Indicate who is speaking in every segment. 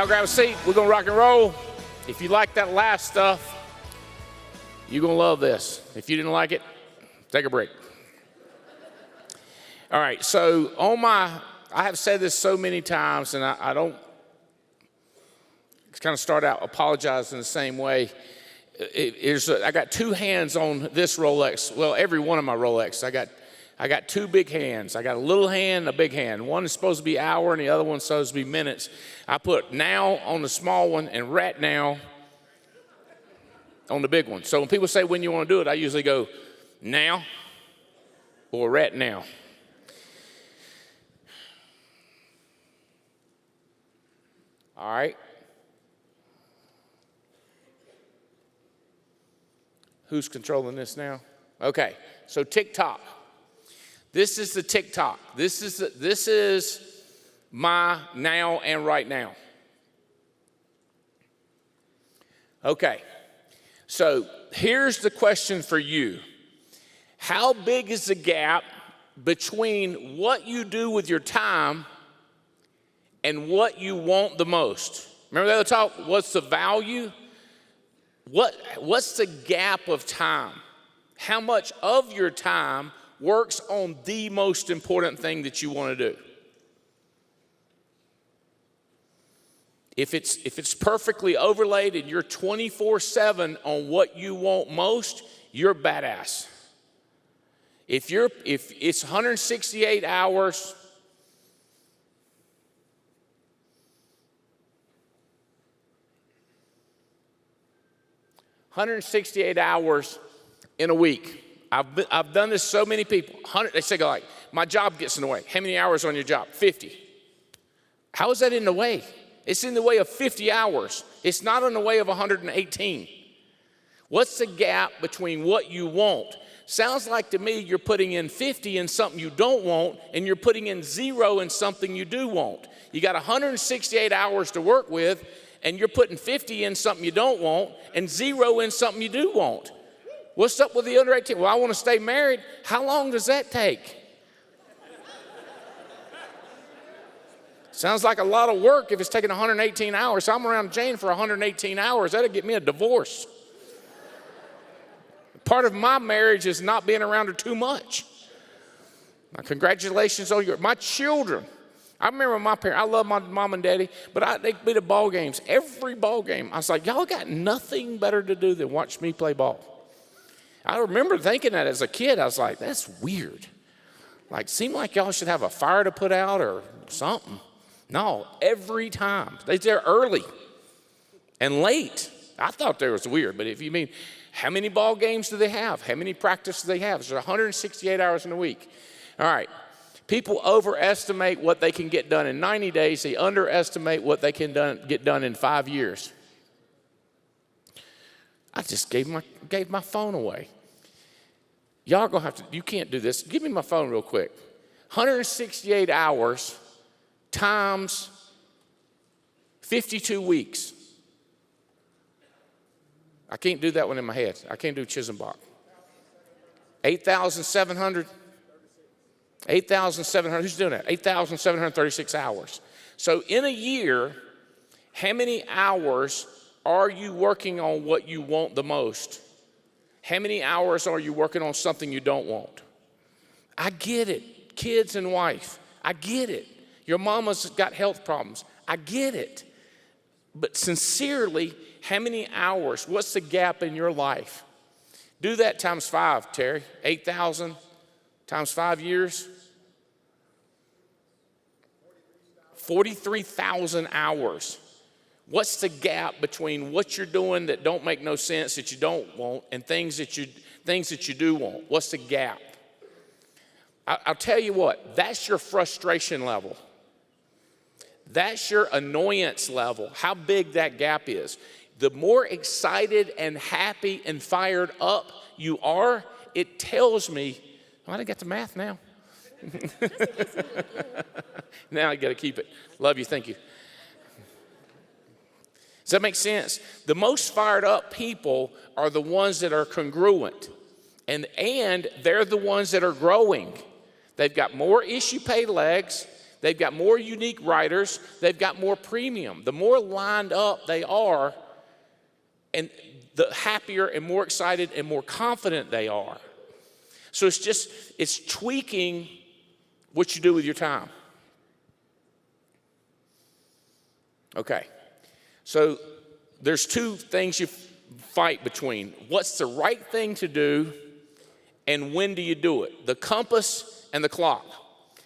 Speaker 1: Y'all grab a seat. We're going to rock and roll. If you like that last stuff, you're going to love this. If you didn't like it, take a break. All right, so I have said this so many times, and I don't kind of start out apologizing the same way. I got two hands on this Rolex. Well, every one of my Rolex. I got two big hands. I got a little hand and a big hand. One is supposed to be hour and the other one's supposed to be minutes. I put now on the small one and right now on the big one. So when people say when you want to do it, I usually go now or right now. All right. Who's controlling this now? Okay, so TikTok. This is the TikTok. This is my now and right now. Okay, so here's the question for you. How big is the gap between what you do with your time and what you want the most? Remember the other talk? What's the value? What's the gap of time? How much of your time works on the most important thing that you want to do? If it's perfectly overlaid and you're 24/7 on what you want most, you're badass. If it's 168 hours, in a week. I've done this so many people. They say like, my job gets in the way. How many hours on your job? 50. How is that in the way? It's in the way of 50 hours. It's not in the way of 118. What's the gap between what you want? Sounds like to me you're putting in 50 in something you don't want, and you're putting in 0 in something you do want. You got 168 hours to work with, and you're putting 50 in something you don't want and 0 in something you do want. What's up with the under 18? Well, I want to stay married. How long does that take? Sounds like a lot of work if it's taking 118 hours. So I'm around Jane for 118 hours. That'll get me a divorce. Part of my marriage is not being around her too much. Now, congratulations on my children. I remember my parents, I love my mom and daddy, but they'd be to ball games. Every ball game, I was like, y'all got nothing better to do than watch me play ball. I remember thinking that as a kid. I was like, that's weird. Like, seemed like y'all should have a fire to put out or something. No, every time. They're there early and late. I thought that was weird, but if you mean, how many ball games do they have? How many practices do they have? There's 168 hours in a week. All right. People overestimate what they can get done in 90 days. They underestimate what they can get done in 5 years. I just gave my phone away. Y'all gonna have to, you can't do this. Give me my phone real quick. 168 hours times 52 weeks. I can't do that one in my head. I can't do Chisenbach. 8,700. 8,700, who's doing that? 8,736 hours. So in a year, how many hours are you working on what you want the most? How many hours are you working on something you don't want? I get it. Kids and wife, I get it. Your mama's got health problems. I get it. But sincerely, how many hours? What's the gap in your life? Do that times 5, Terry. 8,000 times 5 years. 43,000 hours. What's the gap between what you're doing that don't make no sense, that you don't want, and things that you do want? What's the gap? I'll tell you what, that's your frustration level. That's your annoyance level, how big that gap is. The more excited and happy and fired up you are, it tells me, I got the math now. Now I got to keep it. Love you. Thank you. Does that make sense? The most fired up people are the ones that are congruent, and they're the ones that are growing. They've got more issue pay legs. They've got more unique writers. They've got more premium. The more lined up they are, and the happier and more excited and more confident they are. So it's tweaking what you do with your time. Okay, so there's two things you fight between. What's the right thing to do and when do you do it? The compass and the clock.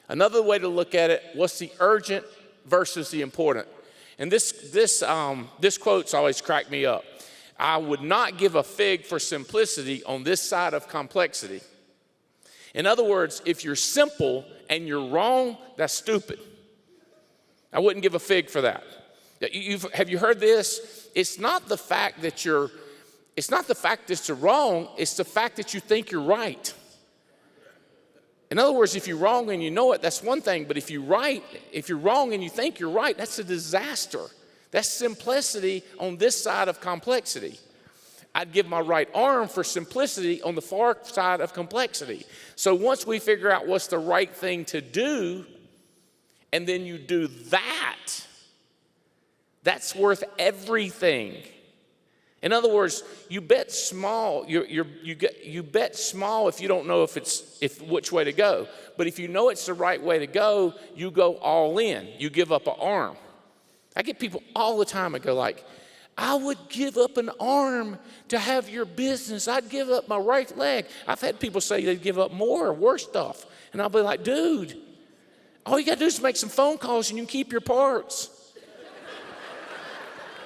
Speaker 1: Another way to look at it, what's the urgent versus the important? And this quote's always cracked me up. I would not give a fig for simplicity on this side of complexity. In other words, if you're simple and you're wrong, that's stupid. I wouldn't give a fig for that. Have you heard this? It's not the fact that you're wrong, it's the fact that you think you're right. In other words, if you're wrong and you know it, that's one thing, but if you're wrong and you think you're right, that's a disaster. That's simplicity on this side of complexity. I'd give my right arm for simplicity on the far side of complexity. So once we figure out what's the right thing to do, and then you do that, that's worth everything. In other words, you bet small. You bet small if you don't know which way to go. But if you know it's the right way to go, you go all in. You give up an arm. I get people all the time that go like, I would give up an arm to have your business. I'd give up my right leg. I've had people say they'd give up more or worse stuff. And I'll be like, dude, all you got to do is make some phone calls and you can keep your parts.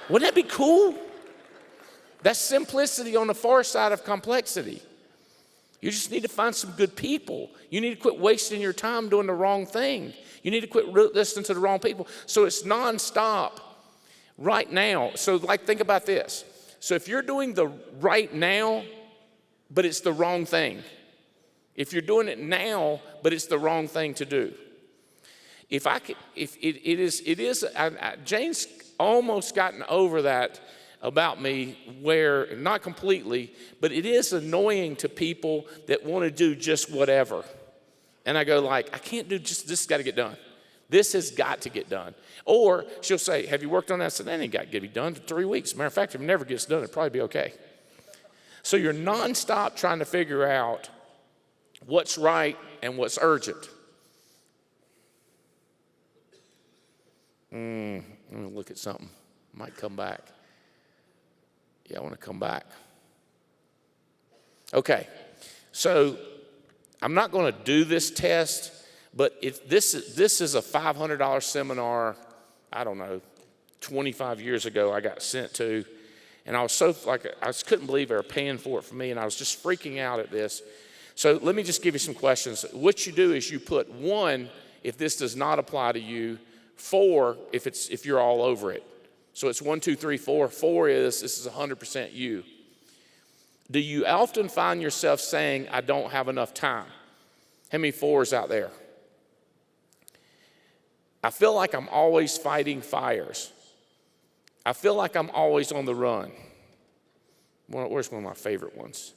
Speaker 1: Wouldn't that be cool? That's simplicity on the far side of complexity. You just need to find some good people. You need to quit wasting your time doing the wrong thing. You need to quit listening to the wrong people. So it's nonstop right now. So think about this. So if you're doing the right now, but it's the wrong thing. If you're doing it now, but it's the wrong thing to do. Jane's almost gotten over that about me, where not completely, but it is annoying to people that want to do just whatever. And I go like, I can't do this has got to get done. This has got to get done. Or she'll say, have you worked on that? I said, that ain't got to be done for 3 weeks. Matter of fact, if it never gets done, it'll probably be okay. So you're nonstop trying to figure out what's right and what's urgent. Let me look at something. Might come back. Yeah, I want to come back. Okay, so I'm not going to do this test, but this is a $500 seminar, I don't know, 25 years ago I got sent to, and I was I just couldn't believe they were paying for it for me, and I was just freaking out at this. So let me just give you some questions. What you do is you put 1 if this does not apply to you, 4 if you're all over it. So it's 1, 2, 3, 4. 4 is this is 100% you. Do you often find yourself saying, I don't have enough time? How many 4s out there? I feel like I'm always fighting fires. I feel like I'm always on the run. Where's one of my favorite ones?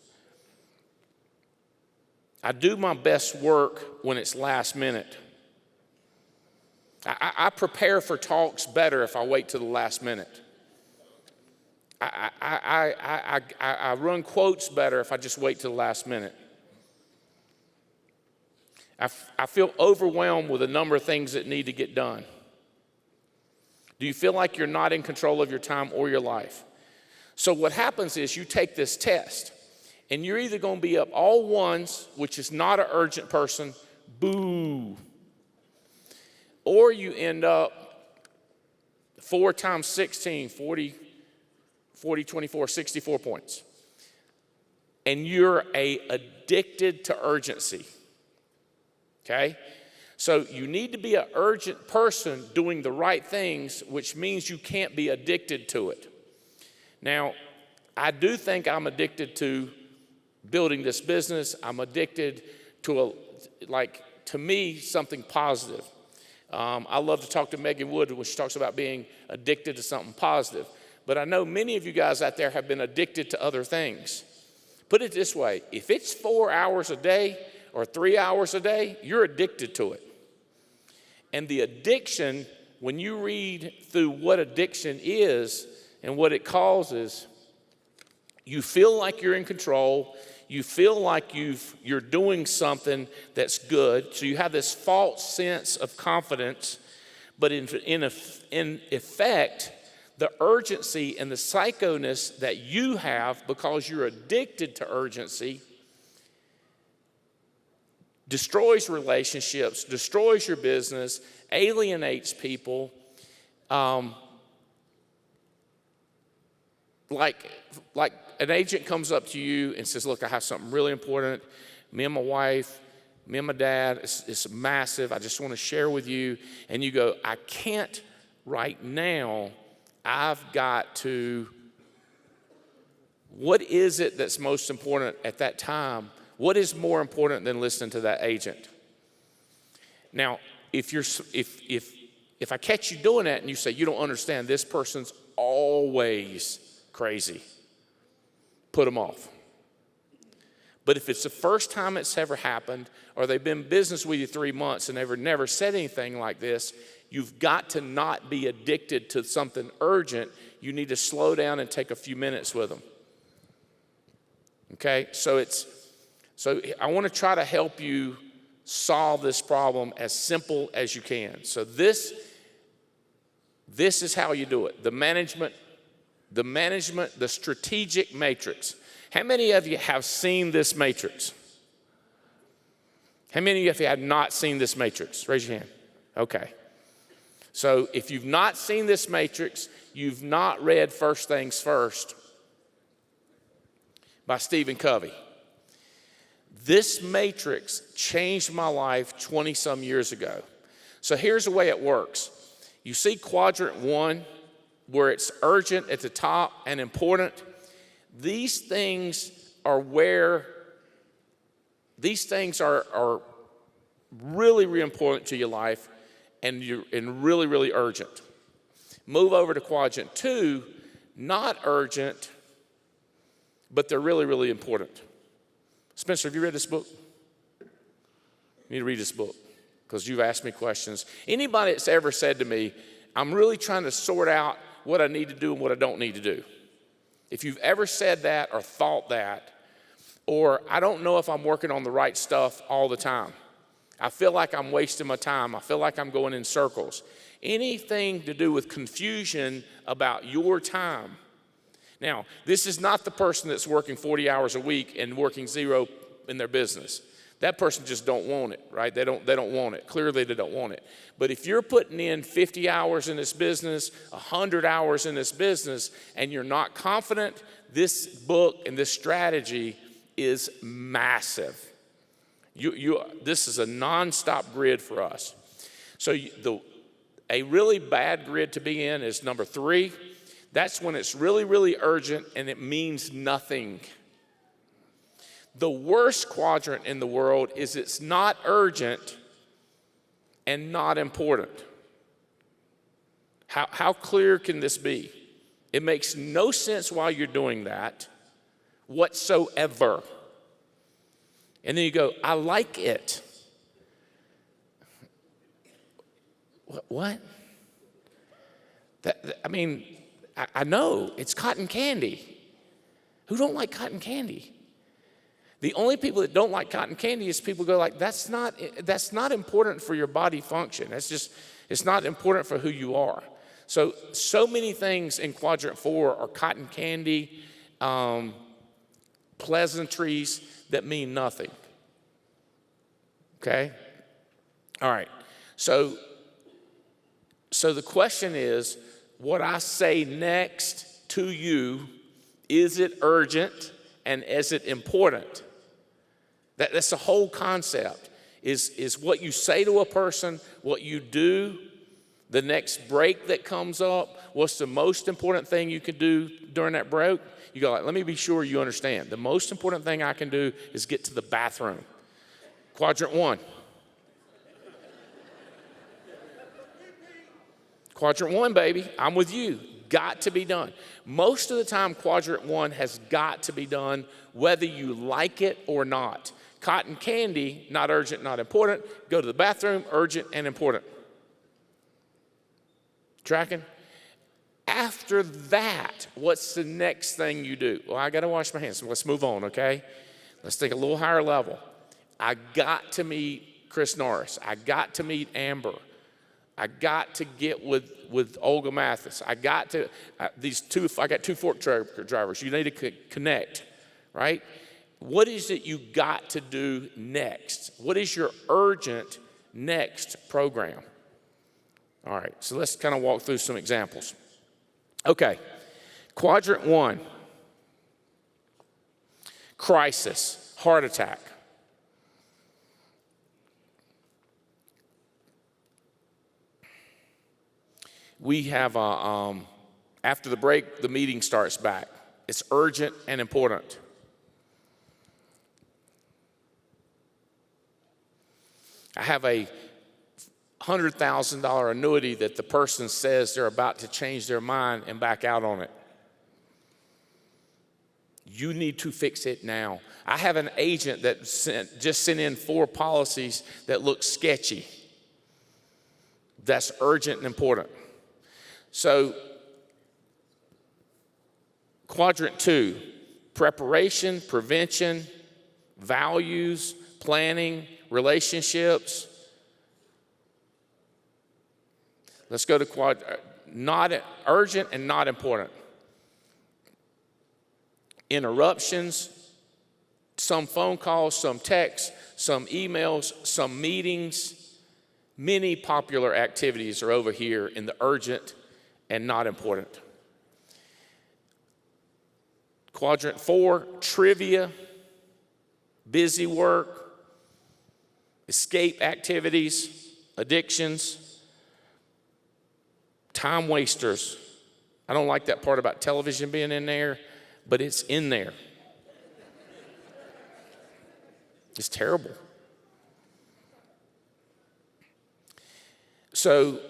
Speaker 1: I do my best work when it's last minute. I prepare for talks better if I wait till the last minute. I run quotes better if I just wait till the last minute. I feel overwhelmed with a number of things that need to get done. Do you feel like you're not in control of your time or your life? So what happens is you take this test, and you're either going to be up all 1s, which is not an urgent person, boo. Or you end up 4 times 16, 40, 24, 64 points. And you're addicted to urgency. Okay? So you need to be an urgent person doing the right things, which means you can't be addicted to it. Now, I do think I'm addicted to building this business. I'm addicted to, to me, something positive. I love to talk to Megan Wood when she talks about being addicted to something positive. But I know many of you guys out there have been addicted to other things. Put it this way, if it's 4 hours a day or 3 hours a day, you're addicted to it. And the addiction, when you read through what addiction is and what it causes, you feel like you're in control. You feel like you're doing something that's good. So you have this false sense of confidence. But in effect, the urgency and the psychoness that you have because you're addicted to urgency destroys relationships, destroys your business, alienates people. Like an agent comes up to you and says, look, I have something really important. Me and my wife, me and my dad, it's massive. I just want to share with you. And you go, I can't right now. I've got to. What is it that's most important at that time? What is more important than listening to that agent? Now, if I catch you doing that and you say, you don't understand, this person's always crazy, put them off. But if it's the first time it's ever happened, or they've been in business with you 3 months and they've never said anything like this, you've got to not be addicted to something urgent. You need to slow down and take a few minutes with them. Okay, so I want to try to help you solve this problem as simple as you can. So this is how you do it. The management, the strategic matrix. How many of you have seen this matrix? How many of you have not seen this matrix? Raise your hand. Okay. So if you've not seen this matrix, you've not read First Things First by Stephen Covey. This matrix changed my life 20-some years ago. So here's the way it works. You see quadrant 1, where it's urgent at the top and important. These things are really, really important to your life and really, really urgent. Move over to quadrant 2, not urgent, but they're really, really important. Spencer, have you read this book? You need to read this book because you've asked me questions. Anybody that's ever said to me, I'm really trying to sort out what I need to do and what I don't need to do. If you've ever said that or thought that, or I don't know if I'm working on the right stuff all the time. I feel like I'm wasting my time. I feel like I'm going in circles. Anything to do with confusion about your time. Now, this is not the person that's working 40 hours a week and working zero in their business. That person just don't want it, right? They don't want it. Clearly, they don't want it. But if you're putting in 50 hours in this business, 100 hours in this business, and you're not confident, this book and this strategy is massive. This is a NonStop Grid for us. So a really bad grid to be in is number 3. That's when it's really, really urgent and it means nothing. The worst quadrant in the world is it's not urgent and not important. How clear can this be? It makes no sense while you're doing that whatsoever. And then you go, I like it. What? I know, it's cotton candy. Who don't like cotton candy? The only people that don't like cotton candy is people who go like, that's not important for your body function. It's not important for who you are. So many things in quadrant 4 are cotton candy, pleasantries that mean nothing. Okay? All right. So the question is, what I say next to you, is it urgent and is it important? That's the whole concept, is what you say to a person, what you do, the next break that comes up, what's the most important thing you can do during that break? You go like, let me be sure you understand. The most important thing I can do is get to the bathroom. Quadrant 1. Quadrant 1, baby, I'm with you. Got to be done. Most of the time, quadrant 1 has got to be done, whether you like it or not. Cotton candy, not urgent, not important. Go to the bathroom, urgent and important. Tracking? After that, what's the next thing you do? Well, I got to wash my hands. So let's move on, okay? Let's take a little higher level. I got to meet Chris Norris. I got to meet Amber. I got to get with Olga Mathis. I got to, I got two fork drivers. You need to connect, right? What is it you got to do next? What is your urgent next program? All right, so let's kind of walk through some examples. Okay, quadrant 1, crisis, heart attack. We have, after the break, the meeting starts back. It's urgent and important. I have a $100,000 annuity that the person says they're about to change their mind and back out on it. You need to fix it now. I have an agent that just sent in 4 policies that look sketchy. That's urgent and important. So, quadrant 2, preparation, prevention, values, planning, relationships. Let's go to not urgent and not important. Interruptions, some phone calls, some texts, some emails, some meetings. Many popular activities are over here in the urgent and not important. Quadrant 4, trivia, busy work, escape activities, addictions, time wasters. I don't like that part about television being in there, but it's in there. It's terrible. So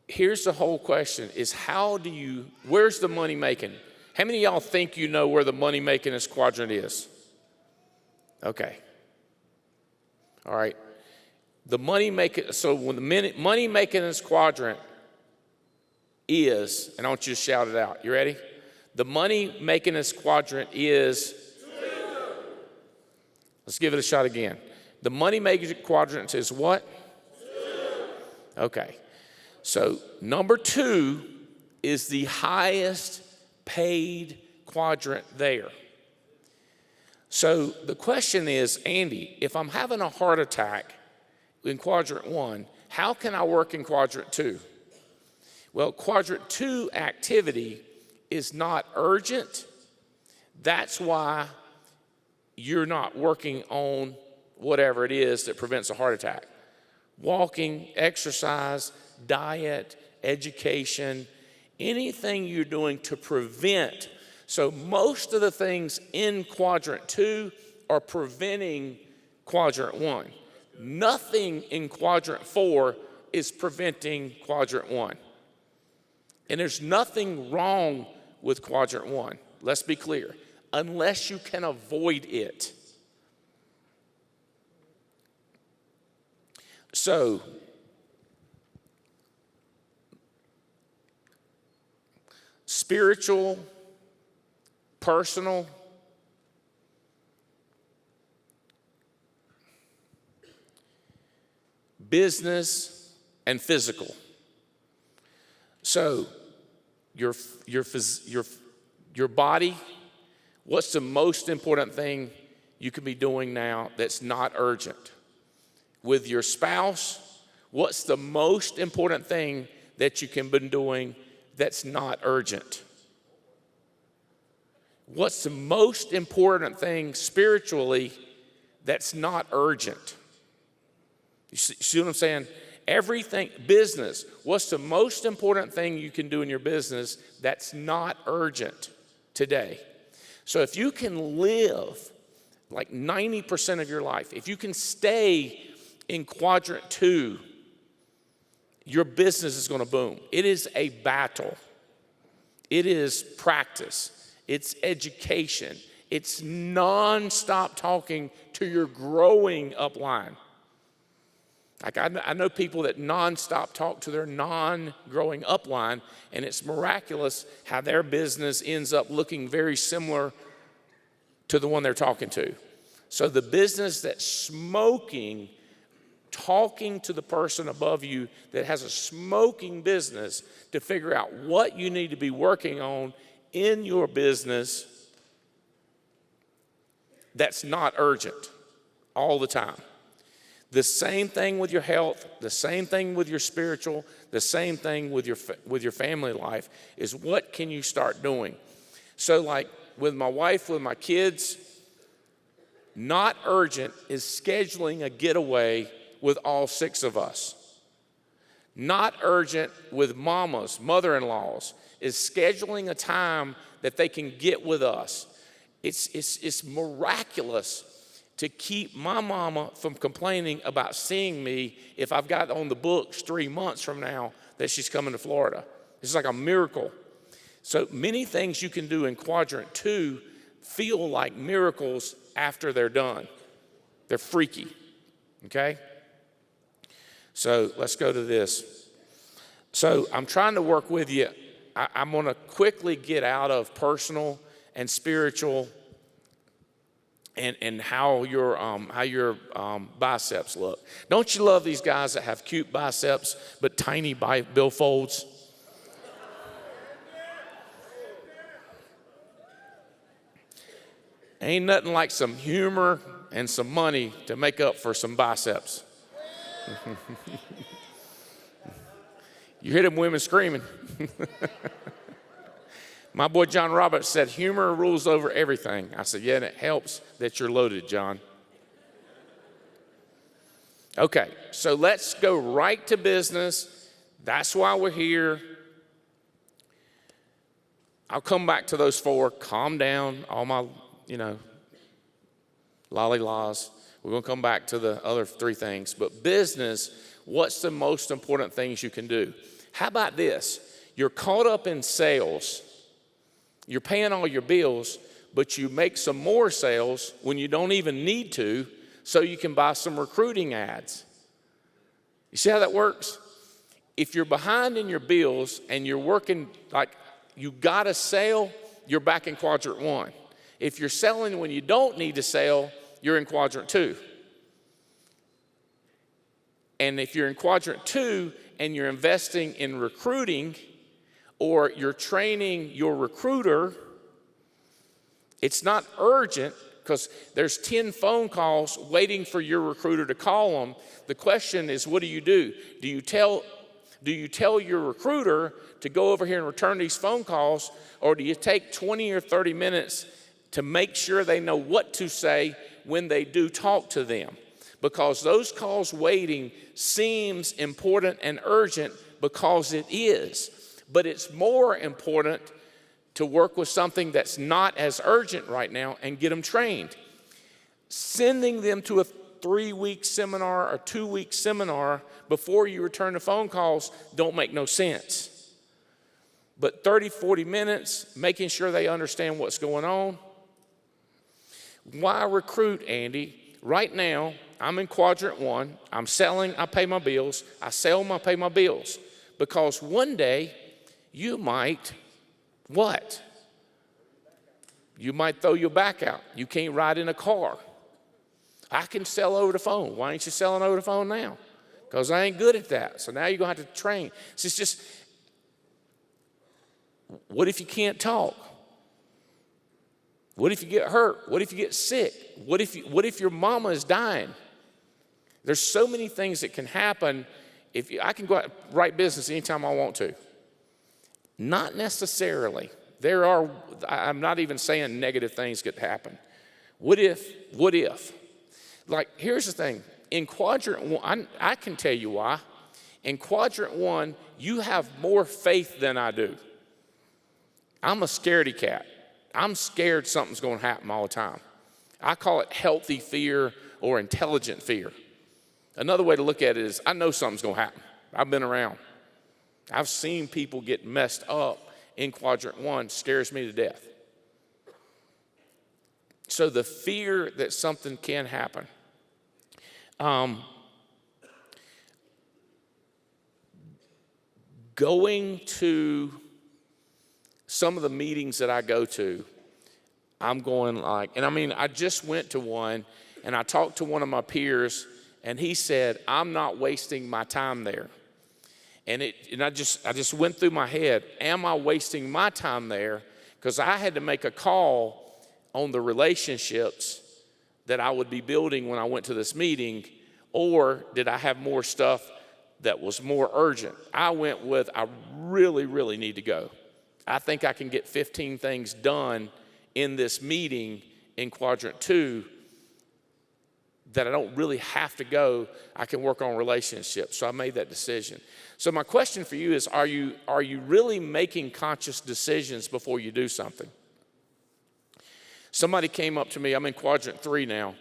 Speaker 1: here's the whole question is where's the money making? How many of y'all think you know where the money making in this quadrant is? Okay. All right. The money making, so when the money making in this quadrant is, and I want you to shout it out. You ready? The money making in this quadrant is, let's give it a shot again. The money making quadrant is what? Okay. So number 2 is the highest paid quadrant there. So the question is, Andy, if I'm having a heart attack in quadrant 1, how can I work in quadrant 2? Well, quadrant 2 activity is not urgent. That's why you're not working on whatever it is that prevents a heart attack. Walking, exercise, diet, education, anything you're doing to prevent. So most of the things in quadrant 2 are preventing quadrant 1. Nothing in quadrant 4 is preventing quadrant 1. And there's nothing wrong with quadrant 1. Let's be clear. Unless you can avoid it. So, spiritual, personal, business, and physical. So, your body, what's the most important thing you can be doing now that's not urgent? With your spouse, what's the most important thing that you can be doing that's not urgent? What's the most important thing spiritually that's not urgent? You see what I'm saying? Everything, business, what's the most important thing you can do in your business that's not urgent today? So if you can live like 90% of your life, if you can stay in quadrant 2, your business is going to boom. It is a battle. It is practice. It's education. It's nonstop talking to your growing upline. Like I know people that NonStop talk to their non-growing upline, and it's miraculous how their business ends up looking very similar to the one they're talking to. So the business that's smoking, talking to the person above you that has a smoking business to figure out what you need to be working on in your business that's not urgent all the time. The same thing with your health, the same thing with your spiritual, the same thing with your family life is what can you start doing? So like with my wife, with my kids, not urgent is scheduling a getaway with all 6 of us. Not urgent with mamas, mother-in-laws, is scheduling a time that they can get with us. It's miraculous to keep my mama from complaining about seeing me if I've got on the books 3 months from now that she's coming to Florida. It's like a miracle. So many things you can do in Quadrant 2 feel like miracles after they're done. They're freaky, okay? So let's go to this. So I'm trying to work with you. I'm going to quickly get out of personal and spiritual and how your biceps look. Don't you love these guys that have cute biceps but tiny billfolds? Ain't nothing like some humor and some money to make up for some biceps. You hear them women screaming. My boy John Roberts said, humor rules over everything. I said, yeah, and it helps that you're loaded, John. Okay, so let's go right to business. That's why we're here. I'll come back to those 4. Calm down, all my, lolly-laws. We're going to come back to the other 3 things. But business, what's the most important things you can do? How about this? You're caught up in sales. You're paying all your bills, but you make some more sales when you don't even need to so you can buy some recruiting ads. You see how that works? If you're behind in your bills and you're working like you got a sale, you're back in Quadrant 1. If you're selling when you don't need to sell, you're in Quadrant 2. And if you're in Quadrant 2 and you're investing in recruiting or you're training your recruiter, it's not urgent because there's 10 phone calls waiting for your recruiter to call them. The question is, what do? Do you tell your recruiter to go over here and return these phone calls, or do you take 20 or 30 minutes to make sure they know what to say when they do talk to them? Because those calls waiting seems important and urgent because it is. But it's more important to work with something that's not as urgent right now and get them trained. Sending them to a 3-week seminar or 2-week seminar before you return the phone calls don't make no sense. But 30, 40 minutes, making sure they understand what's going on. Why recruit, Andy? Right now, I'm in Quadrant 1. I'm selling, I pay my bills. I sell, I pay my bills. Because one day, you might, what? You might throw your back out. You can't ride in a car. I can sell over the phone. Why ain't you selling over the phone now? Because I ain't good at that. So now you're going to have to train. So it's just, what if you can't talk? What if you get hurt? What if you get sick? What if your mama is dying? There's so many things that can happen. I can go out and write business anytime I want to. Not necessarily. I'm not even saying negative things could happen. What if? Like, here's the thing. In Quadrant 1, I can tell you why. In Quadrant 1, you have more faith than I do. I'm a scaredy cat. I'm scared something's going to happen all the time. I call it healthy fear or intelligent fear. Another way to look at it is I know something's going to happen. I've been around. I've seen people get messed up in Quadrant 1 scares me to death. So the fear that something can happen. going to some of the meetings that I go to, I'm going like, and I mean, I just went to one and I talked to one of my peers and he said, I'm not wasting my time there. And I just went through my head, am I wasting my time there? Because I had to make a call on the relationships that I would be building when I went to this meeting, or did I have more stuff that was more urgent? I went with, I really, really need to go. I think I can get 15 things done in this meeting in Quadrant 2 that I don't really have to go. I can work on relationships. So I made that decision. So my question for you is, are you really making conscious decisions before you do something? Somebody came up to me, I'm in Quadrant 3 now,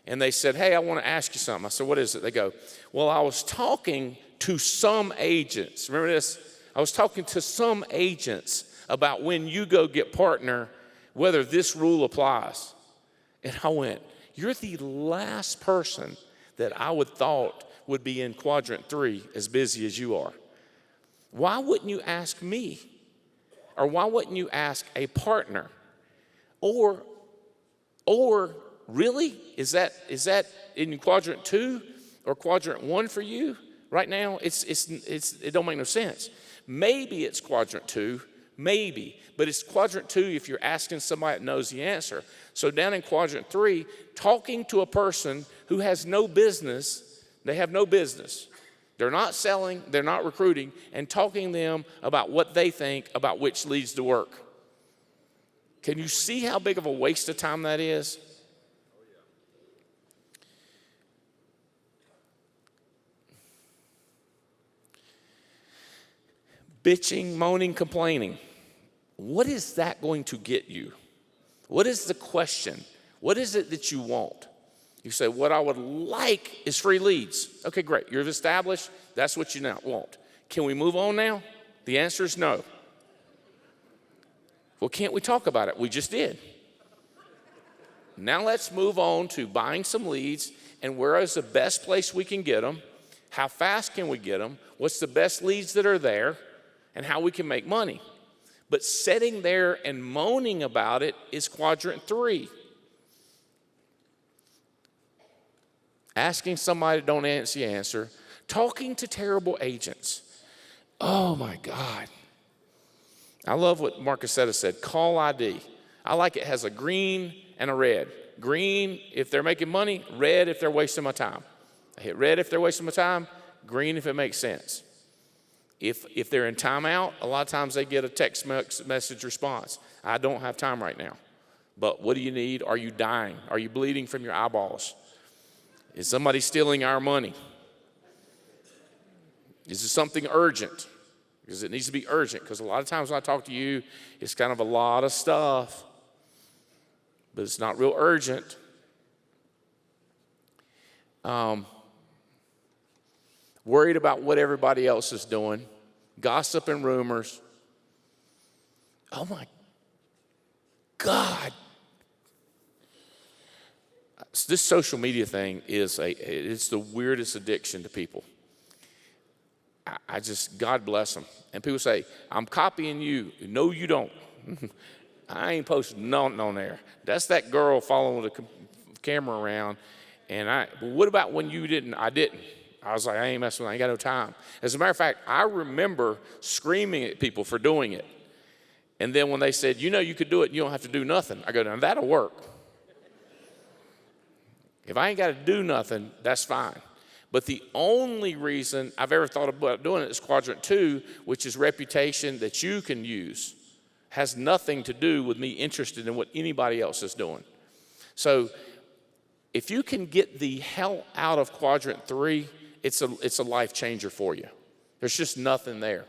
Speaker 1: and they said, hey, I want to ask you something. I said, what is it? They go, well, I was talking to some agents. Remember this? I was talking to some agents about when you go get partner, whether this rule applies. And I went, you're the last person that I would thought would be in Quadrant 3 as busy as you are. Why wouldn't you ask me? Or why wouldn't you ask a partner? Or really, is that in Quadrant 2 or Quadrant 1 for you? Right now, it don't make no sense. Maybe it's Quadrant 2, maybe, but it's Quadrant 2 if you're asking somebody that knows the answer. So down in Quadrant 3, talking to a person who has no business, they have no business. They're not selling, they're not recruiting, and talking to them about what they think about which leads to work. Can you see how big of a waste of time that is? Bitching, moaning, complaining. What is that going to get you? What is the question? What is it that you want? You say, what I would like is free leads. Okay, great. You've established that's what you now want. Can we move on now? The answer is no. Well, can't we talk about it? We just did. Now let's move on to buying some leads, and where is the best place we can get them? How fast can we get them? What's the best leads that are there? And how we can make money. But sitting there and moaning about it is Quadrant 3. Asking somebody that don't answer. Talking to terrible agents. Oh my God. I love what Marcus said, call ID. I like it has a green and a red. Green if they're making money, red if they're wasting my time. I hit red if they're wasting my time, green if it makes sense. If they're in timeout, a lot of times they get a text message response. I don't have time right now. But what do you need? Are you dying? Are you bleeding from your eyeballs? Is somebody stealing our money? Is it something urgent? Because it needs to be urgent. Because a lot of times when I talk to you, it's kind of a lot of stuff. But it's not real urgent. Worried about what everybody else is doing, gossip and rumors. Oh my God. This social media thing it's the weirdest addiction to people. God bless them. And people say, I'm copying you. No, you don't. I ain't posting nothing on there. That's that girl following the camera around. But what about when you didn't? I didn't. I was like, I ain't messing with it. I ain't got no time. As a matter of fact, I remember screaming at people for doing it. And then when they said, you could do it and you don't have to do nothing, I go, now that'll work. If I ain't got to do nothing, that's fine. But the only reason I've ever thought about doing it is Quadrant 2, which is reputation that you can use. Has nothing to do with me interested in what anybody else is doing. So if you can get the hell out of Quadrant 3, it's a life changer for you. There's just nothing there.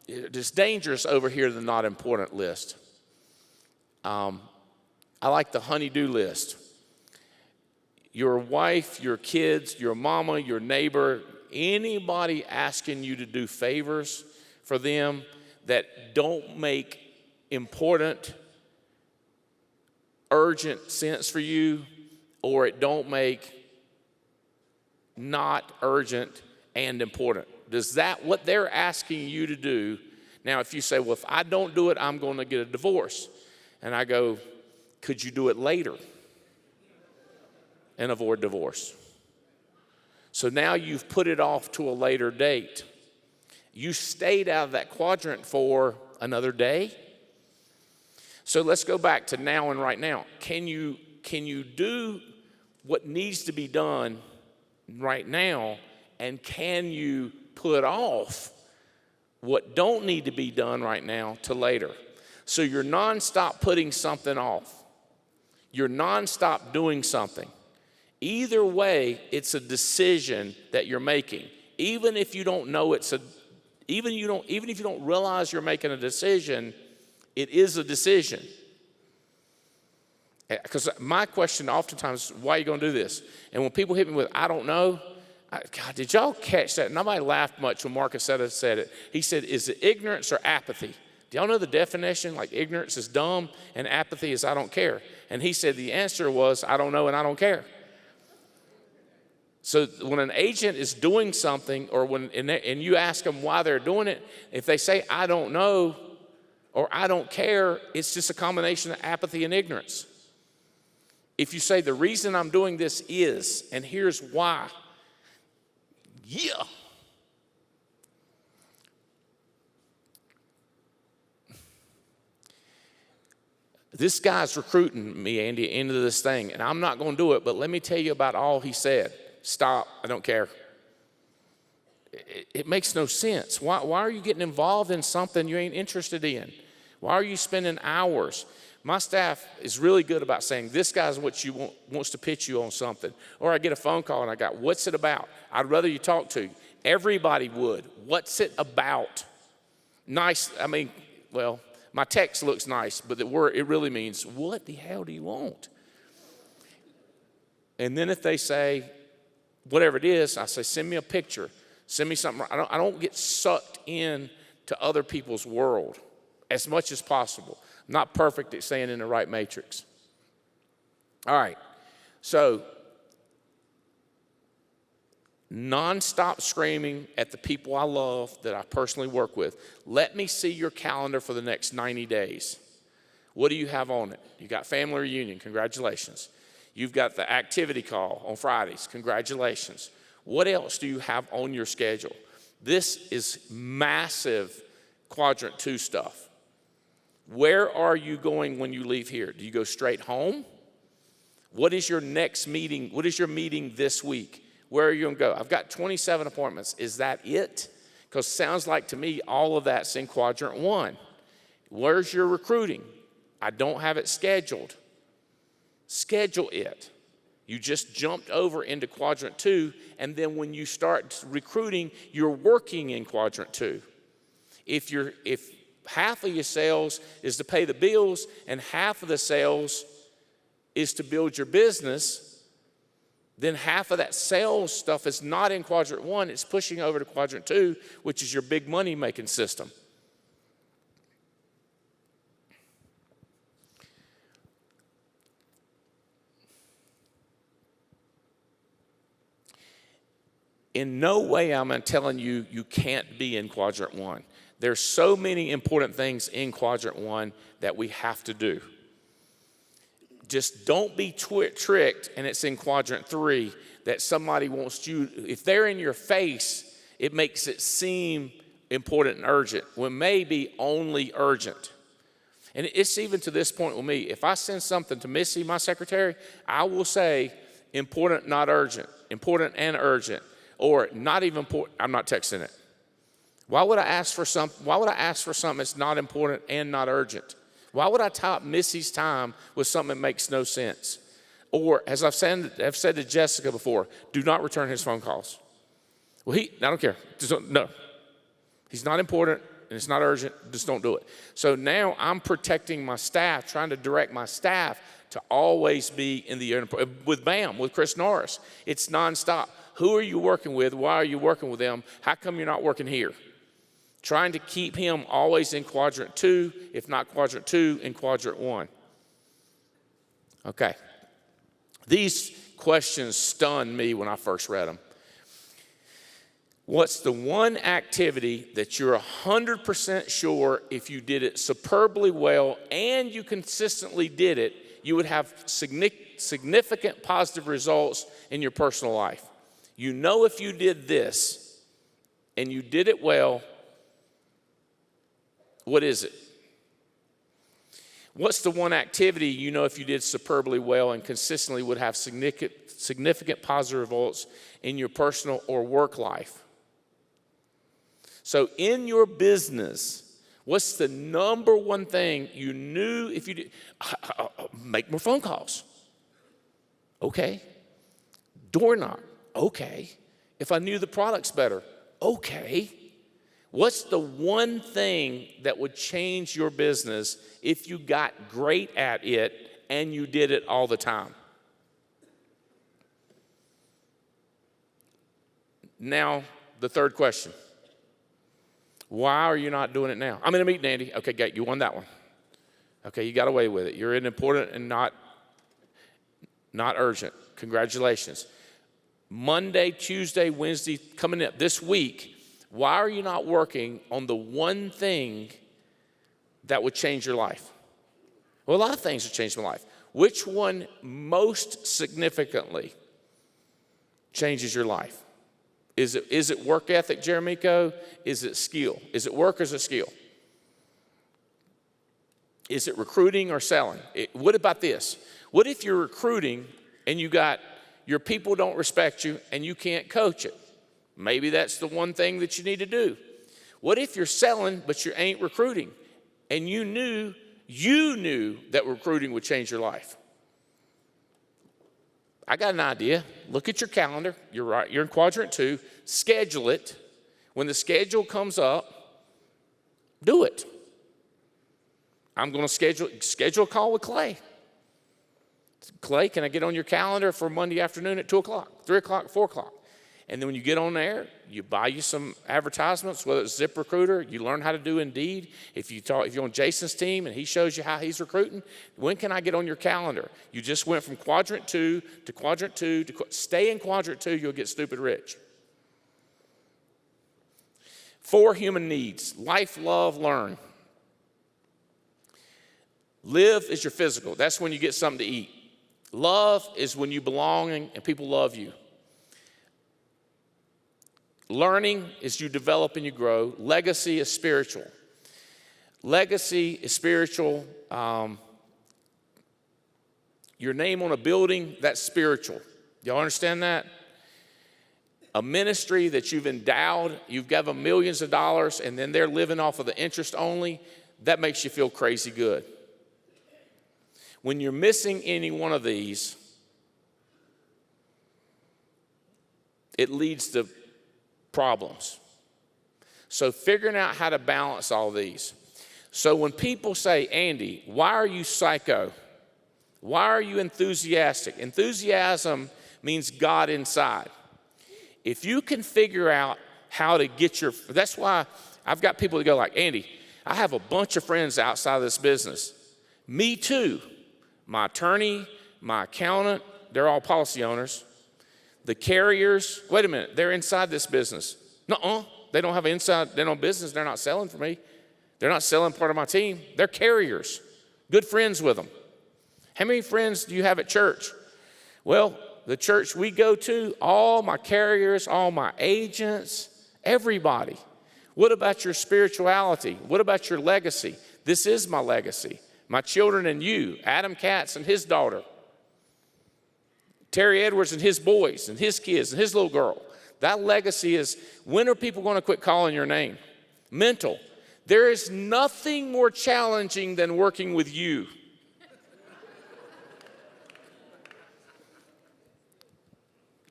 Speaker 1: It's dangerous over here, the not important list. I like the honeydew list. Your wife, your kids, your mama, your neighbor, anybody asking you to do favors for them that don't make important, urgent sense for you, or it don't make not urgent and important. Does that, what they're asking you to do, now if you say, well, if I don't do it, I'm going to get a divorce. And I go, could you do it later and avoid divorce? So now you've put it off to a later date. You stayed out of that quadrant for another day. So let's go back to now and right now. Can you do what needs to be done right now, and can you put off what don't need to be done right now to later? So you're nonstop putting something off. You're nonstop doing something. Either way, it's a decision that you're making. Even if you don't know even if you don't realize you're making a decision, it is a decision. Because my question oftentimes is, why are you going to do this? And when people hit me with, I don't know, God, did y'all catch that? Nobody laughed much when Marcus said it. He said, is it ignorance or apathy? Do y'all know the definition? Like ignorance is dumb and apathy is I don't care. And he said the answer was, I don't know and I don't care. So when an agent is doing something, or and you ask them why they're doing it, if they say, I don't know or I don't care, it's just a combination of apathy and ignorance. If you say the reason I'm doing this is, and here's why, yeah. This guy's recruiting me, Andy, into this thing, and I'm not going to do it, but let me tell you about all he said. Stop, I don't care. It makes no sense. Why are you getting involved in something you ain't interested in? Why are you spending hours? My staff is really good about saying, this guy's what you wants to pitch you on something. Or I get a phone call and I got, what's it about? I'd rather you talk to. Everybody would. What's it about? Nice, well, my text looks nice, but the word, it really means, what the hell do you want? And then if they say, whatever it is, I say, send me a picture. Send me something. I don't get sucked in to other people's world as much as possible. I'm not perfect at staying in the right matrix. All right. So, nonstop screaming at the people I love that I personally work with. Let me see your calendar for the next 90 days. What do you have on it? You got family reunion. Congratulations. You've got the activity call on Fridays. Congratulations. What else do you have on your schedule? This is massive quadrant 2 stuff. Where are you going when you leave here? Do you go straight home? What is your next meeting? What is your meeting this week? Where are you going to go? I've got 27 appointments. Is that it? Because sounds like to me all of that's in quadrant 1. Where's your recruiting? I don't have it scheduled. Schedule it. You just jumped over into quadrant 2, and then when you start recruiting, you're working in quadrant 2. If half of your sales is to pay the bills and half of the sales is to build your business, then half of that sales stuff is not in quadrant 1, it's pushing over to quadrant 2, which is your big money making system. In no way am I telling you you can't be in quadrant 1. There's so many important things in quadrant 1 that we have to do. Just don't be tricked, and it's in quadrant 3, that somebody wants you, if they're in your face, it makes it seem important and urgent, when maybe only urgent. And it's even to this point with me. If I send something to Missy, my secretary, I will say important, not urgent, important and urgent. Or not even important, I'm not texting it. Why would I ask for something that's not important and not urgent? Why would I top Missy's time with something that makes no sense? Or, as I've said to Jessica before, do not return his phone calls. Well, I don't care. No. He's not important and it's not urgent. Just don't do it. So now I'm protecting my staff, trying to direct my staff to always be in the with Chris Norris. It's nonstop. Who are you working with? Why are you working with them? How come you're not working here? Trying to keep him always in quadrant 2, if not quadrant 2, in quadrant 1. Okay. These questions stunned me when I first read them. What's the one activity that you're 100% sure if you did it superbly well and you consistently did it, you would have significant positive results in your personal life? You know if you did this and you did it well, what is it? What's the one activity you know if you did superbly well and consistently would have significant positive results in your personal or work life? So in your business, what's the number one thing you knew if you did? Make more phone calls. Okay. Door knock. Okay. If I knew the products better. Okay. What's the one thing that would change your business if you got great at it and you did it all the time? Now, the third question. Why are you not doing it now? I'm in a meeting, Andy. Okay, great. You won that one. Okay, you got away with it. You're in important and not urgent. Congratulations. Monday, Tuesday, Wednesday, coming up this week, why are you not working on the one thing that would change your life? Well, a lot of things have changed my life. Which one most significantly changes your life? Is it work ethic, Jeremico? Is it skill? Is it work or is it skill? Is it recruiting or selling? What about this? What if you're recruiting and your people don't respect you and you can't coach it? Maybe that's the one thing that you need to do. What if you're selling but you ain't recruiting and you knew that recruiting would change your life? I got an idea. Look at your calendar. You're right. You're in Quadrant 2. Schedule it. When the schedule comes up, do it. I'm going to schedule a call with Clay. Clay, can I get on your calendar for Monday afternoon at 2 o'clock, 3 o'clock, 4 o'clock? And then when you get on there, you buy you some advertisements, whether it's ZipRecruiter, you learn how to do Indeed. If you're on Jason's team and he shows you how he's recruiting, when can I get on your calendar? You just went from Quadrant 2 to Quadrant 2 to stay in Quadrant 2, you'll get stupid rich. 4 human needs: life, love, learn. Live is your physical. That's when you get something to eat. Love is when you belong and people love you. Learning is you develop and you grow. Legacy is spiritual. Legacy is spiritual. Your name on a building, that's spiritual. Y'all understand that? A ministry that you've endowed, you've given them millions of dollars, and then they're living off of the interest only, that makes you feel crazy good. When you're missing any one of these, it leads to problems. So figuring out how to balance all these. So when people say, Andy, why are you psycho? Why are you enthusiastic? Enthusiasm means God inside. If you can figure out how to get that's why I've got people that go like, Andy, I have a bunch of friends outside of this business. Me too. My attorney, my accountant, they're all policy owners. The carriers, wait a minute, they're inside this business. Nuh-uh, they don't have inside, they don't business, they're not selling for me. They're not selling part of my team. They're carriers, good friends with them. How many friends do you have at church? Well, the church we go to, all my carriers, all my agents, everybody. What about your spirituality? What about your legacy? This is my legacy. My children and you, Adam Katz and his daughter, Terry Edwards and his boys and his kids and his little girl. That legacy is, when are people going to quit calling your name? Mental. There is nothing more challenging than working with you.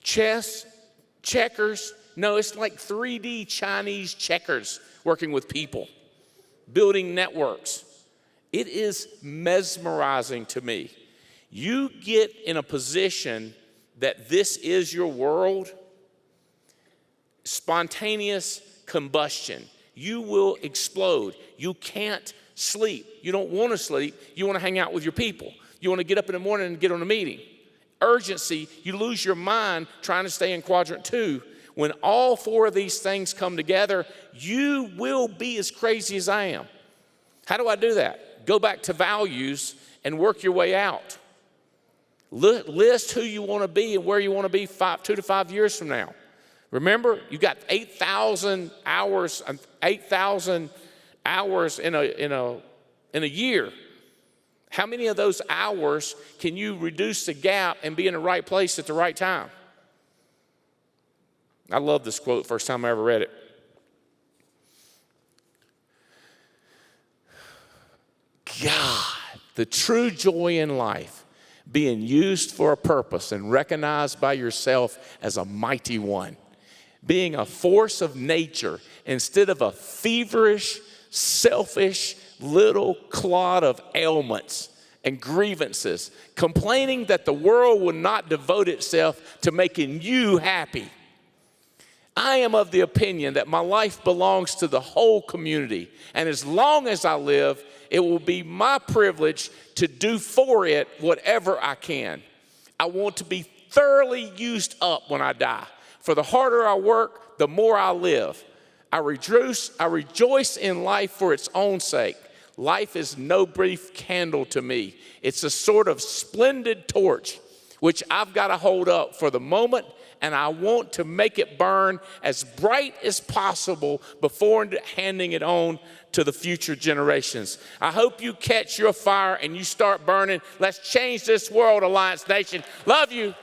Speaker 1: Chess, checkers, no, it's like 3D Chinese checkers working with people, building networks. It is mesmerizing to me. You get in a position that this is your world, spontaneous combustion. You will explode. You can't sleep. You don't want to sleep. You want to hang out with your people. You want to get up in the morning and get on a meeting. Urgency, you lose your mind trying to stay in Quadrant 2 when all four of these things come together, you will be as crazy as I am. How do I do that? Go back to values and work your way out. List who you want to be and where you want to be 2 to 5 years from now. Remember, you got 8,000 hours in a year. How many of those hours can you reduce the gap and be in the right place at the right time? I love this quote, first time I ever read it. God, the true joy in life, being used for a purpose and recognized by yourself as a mighty one. Being a force of nature instead of a feverish, selfish little clod of ailments and grievances, complaining that the world will not devote itself to making you happy. I am of the opinion that my life belongs to the whole community, and as long as I live, it will be my privilege to do for it whatever I can. I want to be thoroughly used up when I die. For the harder I work, the more I live. I rejoice in life for its own sake. Life is no brief candle to me. It's a sort of splendid torch, which I've got to hold up for the moment, and I want to make it burn as bright as possible before handing it on to the future generations. I hope you catch your fire and you start burning. Let's change this world, Alliance Nation. Love you.